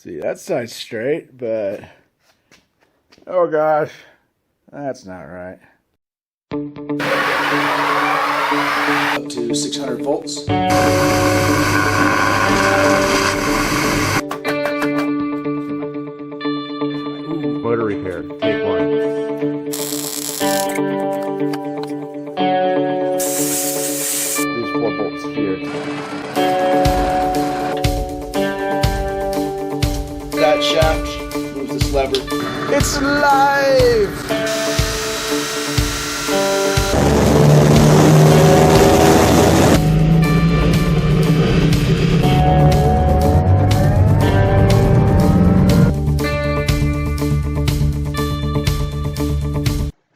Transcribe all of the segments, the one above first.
See, that side's straight, but oh gosh, that's not right. Up to 600 volts. Motor repair, take one. These 4 bolts here. That shaft moves this lever. It's alive!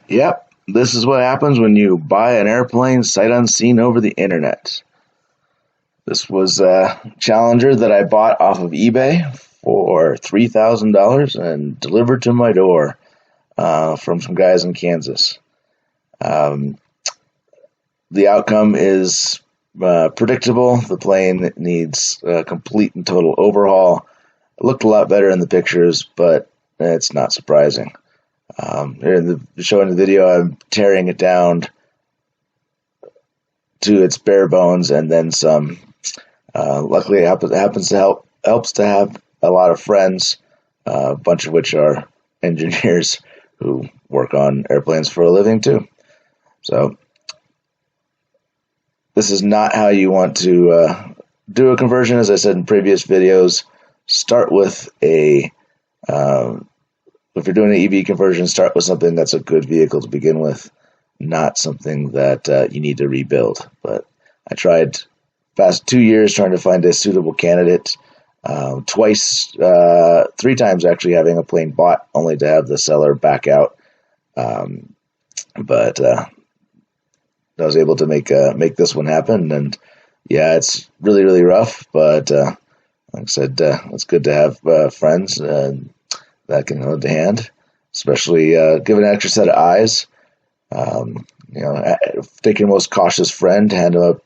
Yep, this is what happens when you buy an airplane sight unseen over the internet. This was a Challenger that I bought off of eBay for $3,000 and delivered to my door from some guys in Kansas. The outcome is predictable. The plane needs a complete and total overhaul. It looked a lot better in the pictures, but it's not surprising. Here in the showing the video, I'm tearing it down to its bare bones and then some. Luckily, it helps to have a lot of friends, a bunch of which are engineers who work on airplanes for a living too. So this is not how you want to do a conversion. As I said in previous videos, start with a if you're doing an EV conversion, start with something that's a good vehicle to begin with, not something that you need to rebuild. But I tried past 2 years trying to find a suitable candidate, twice, 3 times actually having a plane bought only to have the seller back out. But I was able to make this one happen, and yeah, it's really, really rough, but like I said, it's good to have friends that can hold the hand, especially give an extra set of eyes. Take your most cautious friend, hand them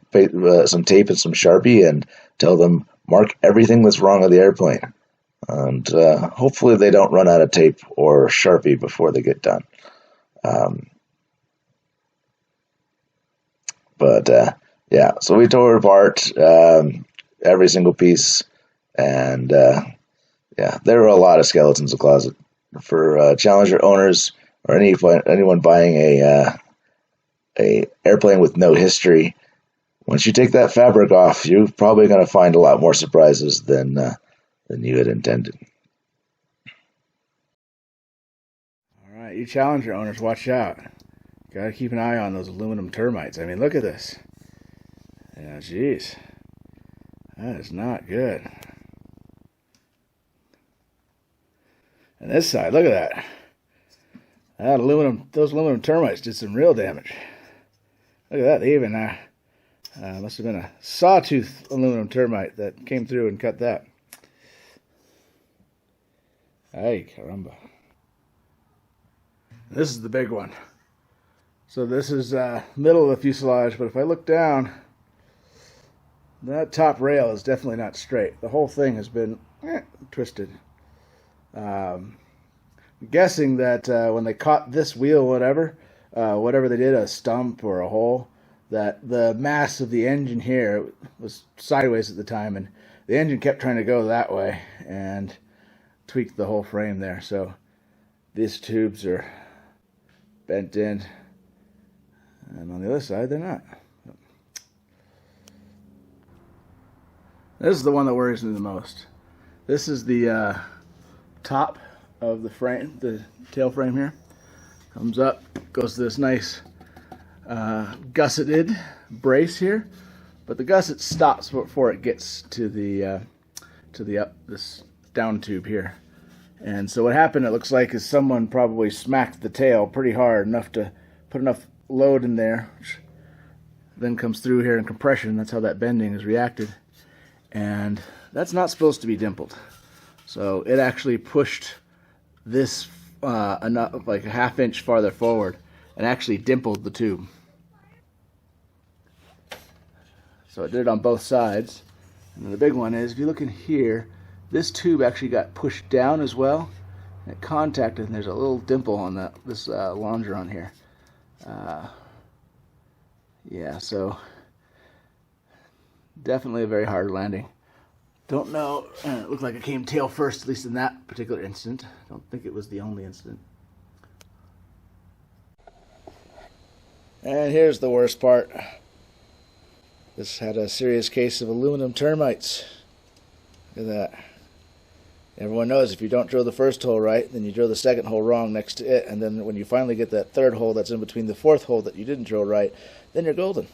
some tape and some Sharpie, and tell them mark everything that's wrong with the airplane. And hopefully they don't run out of tape or Sharpie before they get done. Yeah, so we tore it apart, every single piece, and yeah, there were a lot of skeletons in the closet for Challenger owners or anyone buying a airplane with no history. Once you take that fabric off, you're probably going to find a lot more surprises than you had intended. All right, you Challenger owners, watch out. Got to keep an eye on those aluminum termites. I mean, look at this. Yeah, jeez. That is not good. And this side, look at that. Those aluminum termites did some real damage. Look at that. They even must have been a sawtooth aluminum termite that came through and cut that. Ay, caramba. This is the big one. So this is middle of the fuselage, but if I look down, that top rail is definitely not straight. The whole thing has been twisted. I'm guessing that when they caught this wheel, whatever they did, a stump or a hole, that the mass of the engine here was sideways at the time, and the engine kept trying to go that way and tweaked the whole frame there. So these tubes are bent in, and on the other side they're not. This is the one that worries me the most. This is the top of the frame, the tail frame here. Comes up, goes to this nice gusseted brace here, but the gusset stops before it gets to this down tube here. And so what happened, it looks like, is someone probably smacked the tail pretty hard, enough to put enough load in there, which then comes through here in compression. That's how that bending is reacted. And that's not supposed to be dimpled. So it actually pushed this enough, like a ½ inch farther forward, and actually dimpled the tube. So it did it on both sides. And then the big one is, if you look in here, this tube actually got pushed down as well. And it contacted, and there's a little dimple on this longeron here. Yeah, so definitely a very hard landing. Don't know, it looked like it came tail first, at least in that particular incident. Don't think it was the only incident. And here's the worst part. This had a serious case of aluminum termites. Look at that. Everyone knows if you don't drill the first hole right, then you drill the second hole wrong next to it, and then when you finally get that third hole that's in between the fourth hole that you didn't drill right, then you're golden.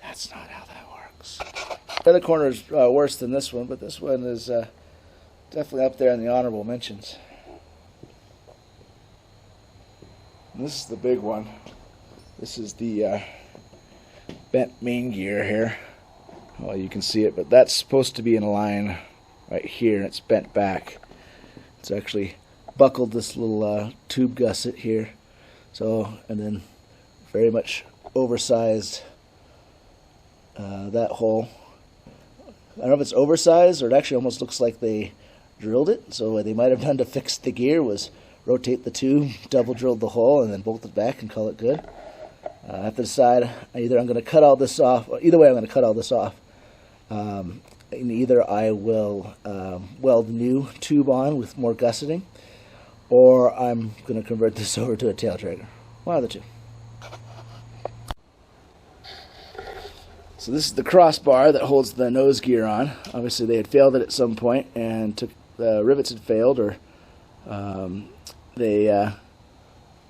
That's not how that works. The other corner is worse than this one, but this one is definitely up there in the honorable mentions. And this is the big one. This is the bent main gear here. Well, you can see it, but that's supposed to be in a line right here, and it's bent back. It's actually buckled this little tube gusset here. So, and then very much oversized that hole. I don't know if it's oversized or it actually almost looks like they drilled it. So what they might have done to fix the gear was rotate the tube, double drilled the hole, and then bolt it back and call it good. I have to decide either I'm going to cut all this off, or either way I'm going to cut all this off. And either I will weld a new tube on with more gusseting, or I'm going to convert this over to a tail dragger. One of the two. So this is the crossbar that holds the nose gear on. Obviously they had failed it at some point, and the rivets had failed, or they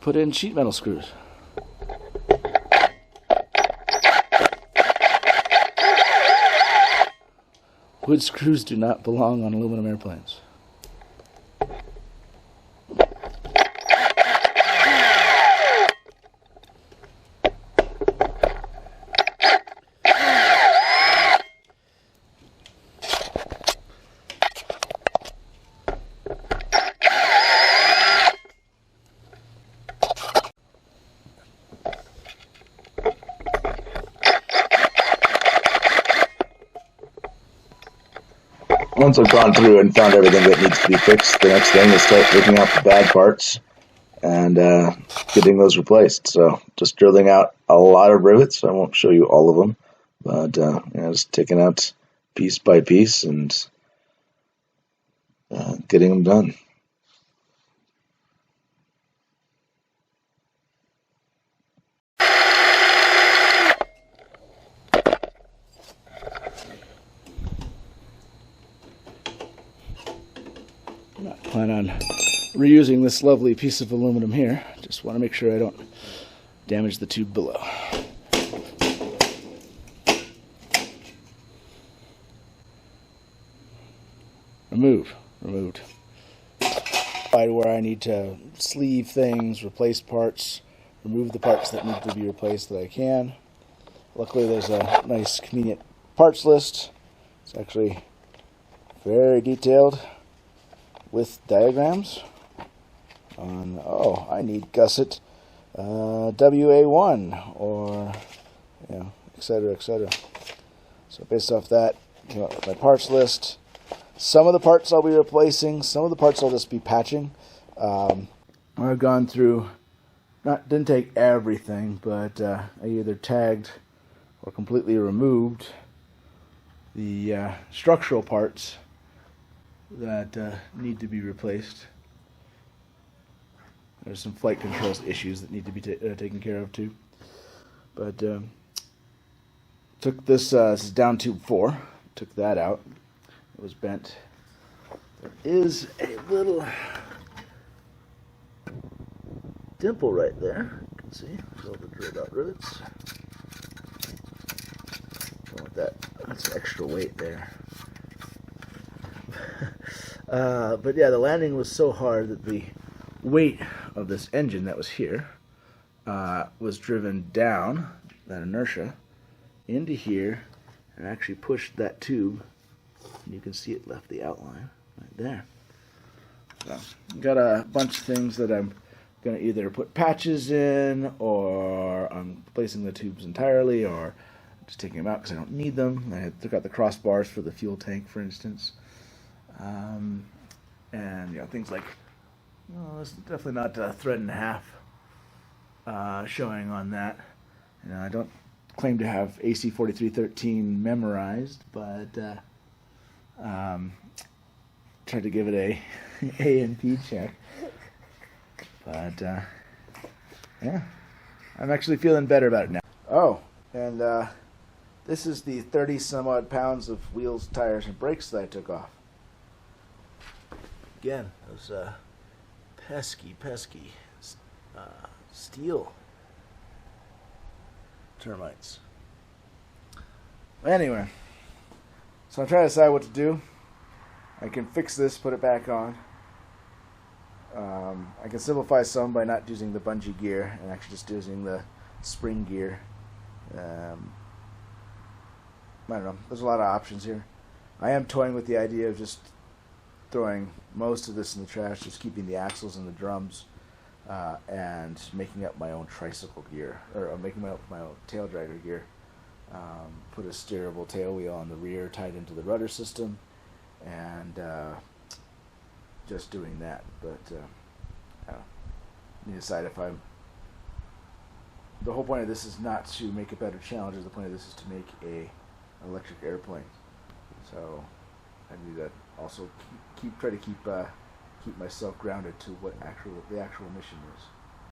put in sheet metal screws. Wood screws do not belong on aluminum airplanes. Once I've gone through and found everything that needs to be fixed, the next thing is start picking out the bad parts and getting those replaced. So just drilling out a lot of rivets. I won't show you all of them, but just taking out piece by piece and getting them done. Not plan on reusing this lovely piece of aluminum here. Just want to make sure I don't damage the tube below. Removed. Where I need to sleeve things, replace parts, remove the parts that need to be replaced that I can. Luckily there's a nice convenient parts list. It's actually very detailed, with diagrams on, I need gusset WA1, or, etc., etc. So based off that, came up with my parts list. Some of the parts I'll be replacing, some of the parts I'll just be patching. I've gone through, didn't take everything, but I either tagged or completely removed the structural parts that need to be replaced. There's some flight controls issues that need to be taken care of too. But took this is down tube 4. Took that out. It was bent. There is a little dimple right there. You can see. There's all the drilled out rivets. Don't want that. That's extra weight there. But yeah, the landing was so hard that the weight of this engine that was here was driven down, that inertia, into here, and actually pushed that tube. And you can see it left the outline right there. So, got a bunch of things that I'm going to either put patches in, or I'm replacing the tubes entirely, or just taking them out because I don't need them. I took out the crossbars for the fuel tank, for instance. and things like, it's definitely not a thread and a half showing on that. I don't claim to have AC 4313 memorized, but tried to give it a A and P check. But yeah, I'm actually feeling better about it now. Oh, and this is the 30 some odd pounds of wheels, tires, and brakes that I took off. Again, those pesky steel termites. Anyway, so I'm trying to decide what to do. I can fix this, put it back on. I can simplify some by not using the bungee gear and actually just using the spring gear. I don't know. There's a lot of options here. I am toying with the idea of just throwing most of this in the trash, just keeping the axles and the drums, and making up my own tricycle gear, or making up my own tail dragger gear. Put a steerable tail wheel on the rear tied into the rudder system, and just doing that. But I don't know. Need to decide if I'm. The whole point of this is not to make a better Challenger. The point of this is to make a electric airplane. So I need to also try to keep myself grounded to what the actual mission is.